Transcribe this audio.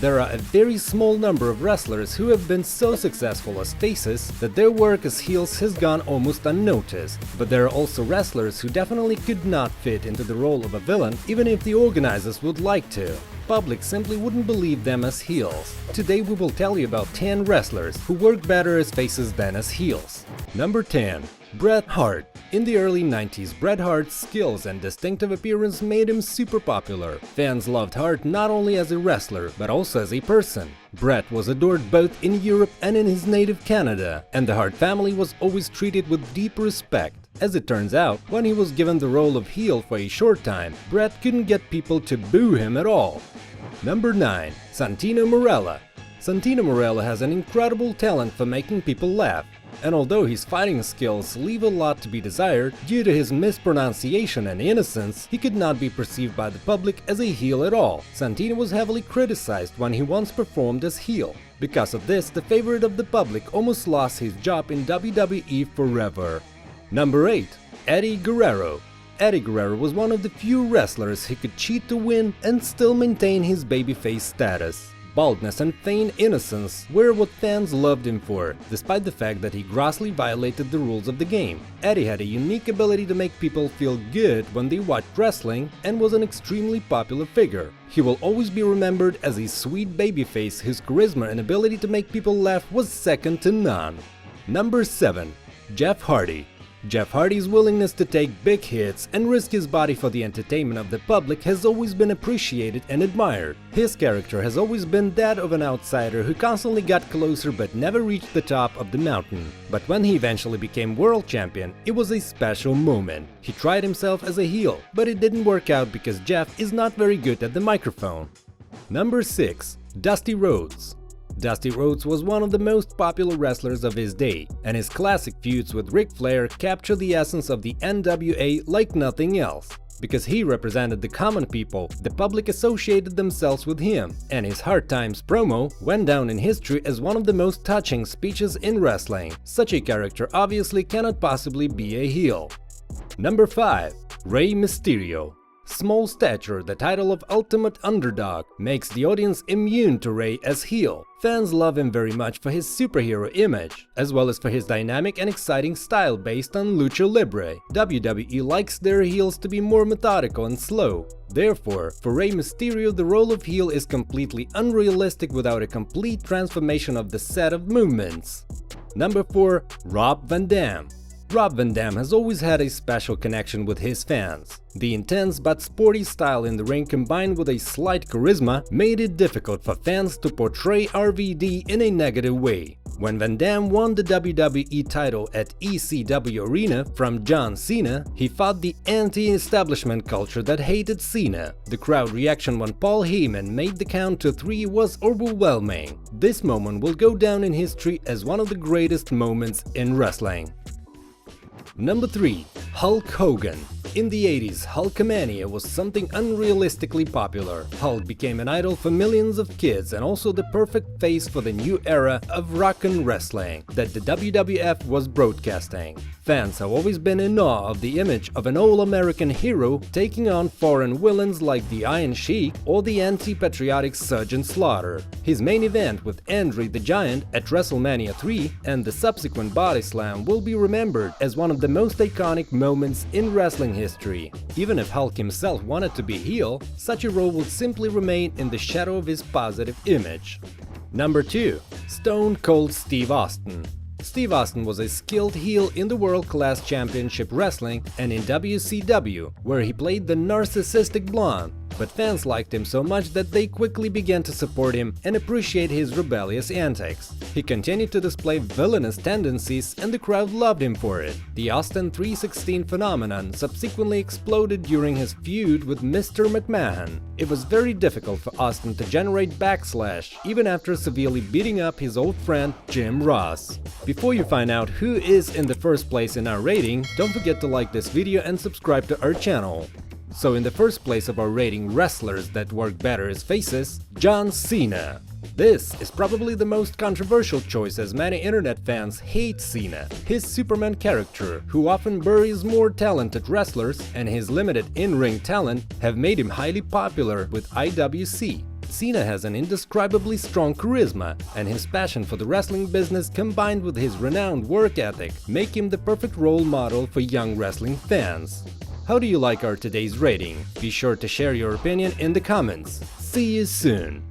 There are a very small number of wrestlers who have been so successful as faces that their work as heels has gone almost unnoticed, but there are also wrestlers who definitely could not fit into the role of a villain even if the organizers would like to. Public simply wouldn't believe them as heels. Today we will tell you about 10 wrestlers who work better as faces than as heels. Number 10. Bret Hart. In the early 90s, Bret Hart's skills and distinctive appearance made him super popular. Fans loved Hart not only as a wrestler, but also as a person. Bret was adored both in Europe and in his native Canada, and the Hart family was always treated with deep respect. As it turns out, when he was given the role of heel for a short time, Bret couldn't get people to boo him at all. Number 9. Santino Marella. Santino Marella has an incredible talent for making people laugh, and although his fighting skills leave a lot to be desired due to his mispronunciation and innocence, he could not be perceived by the public as a heel at all. Santino was heavily criticized when he once performed as heel. Because of this, the favorite of the public almost lost his job in WWE forever. Number 8. Eddie Guerrero. Eddie Guerrero was one of the few wrestlers who could cheat to win and still maintain his babyface status. Baldness and feigned innocence were what fans loved him for, despite the fact that he grossly violated the rules of the game. Eddie had a unique ability to make people feel good when they watched wrestling and was an extremely popular figure. He will always be remembered as a sweet babyface whose charisma and ability to make people laugh was second to none. Number 7. Jeff Hardy. Jeff Hardy's willingness to take big hits and risk his body for the entertainment of the public has always been appreciated and admired. His character has always been that of an outsider who constantly got closer but never reached the top of the mountain. But when he eventually became world champion, it was a special moment. He tried himself as a heel, but it didn't work out because Jeff is not very good at the microphone. Number 6. Dusty Rhodes. Dusty Rhodes was one of the most popular wrestlers of his day, and his classic feuds with Ric Flair capture the essence of the NWA like nothing else. Because he represented the common people, the public associated themselves with him, and his Hard Times promo went down in history as one of the most touching speeches in wrestling. Such a character obviously cannot possibly be a heel. Number 5. Rey Mysterio. Small stature, the title of ultimate underdog, makes the audience immune to Rey as heel. Fans love him very much for his superhero image, as well as for his dynamic and exciting style based on lucha libre. WWE likes their heels to be more methodical and slow. Therefore, for Rey Mysterio, the role of heel is completely unrealistic without a complete transformation of the set of movements. Number 4. Rob Van Dam. Rob Van Dam has always had a special connection with his fans. The intense but sporty style in the ring combined with a slight charisma made it difficult for fans to portray RVD in a negative way. When Van Dam won the WWE title at ECW Arena from John Cena, he fought the anti-establishment culture that hated Cena. The crowd reaction when Paul Heyman made the count to 3 was overwhelming. This moment will go down in history as one of the greatest moments in wrestling. Number 3. Hulk Hogan. In the 80s, Hulkamania was something unrealistically popular. Hulk became an idol for millions of kids and also the perfect face for the new era of rockin' wrestling that the WWF was broadcasting. Fans have always been in awe of the image of an all-American hero taking on foreign villains like the Iron Sheik or the anti-patriotic Sergeant Slaughter. His main event with Andre the Giant at WrestleMania 3 and the subsequent body slam will be remembered as one of the most iconic moments in wrestling history. Even if Hulk himself wanted to be heel, such a role would simply remain in the shadow of his positive image. Number 2. Stone Cold Steve Austin. Steve Austin was a skilled heel in the World Class Championship Wrestling and in WCW, where he played the narcissistic blonde. But fans liked him so much that they quickly began to support him and appreciate his rebellious antics. He continued to display villainous tendencies and the crowd loved him for it. The Austin 316 phenomenon subsequently exploded during his feud with Mr. McMahon. It was very difficult for Austin to generate backslash, even after severely beating up his old friend Jim Ross. Before you find out who is in the first place in our rating, don't forget to like this video and subscribe to our channel. So in the first place of our rating wrestlers that work better as faces, John Cena. This is probably the most controversial choice as many internet fans hate Cena. His Superman character, who often buries more talented wrestlers, and his limited in-ring talent have made him highly popular with IWC. Cena has an indescribably strong charisma, and his passion for the wrestling business combined with his renowned work ethic make him the perfect role model for young wrestling fans. How do you like our today's rating? Be sure to share your opinion in the comments. See you soon!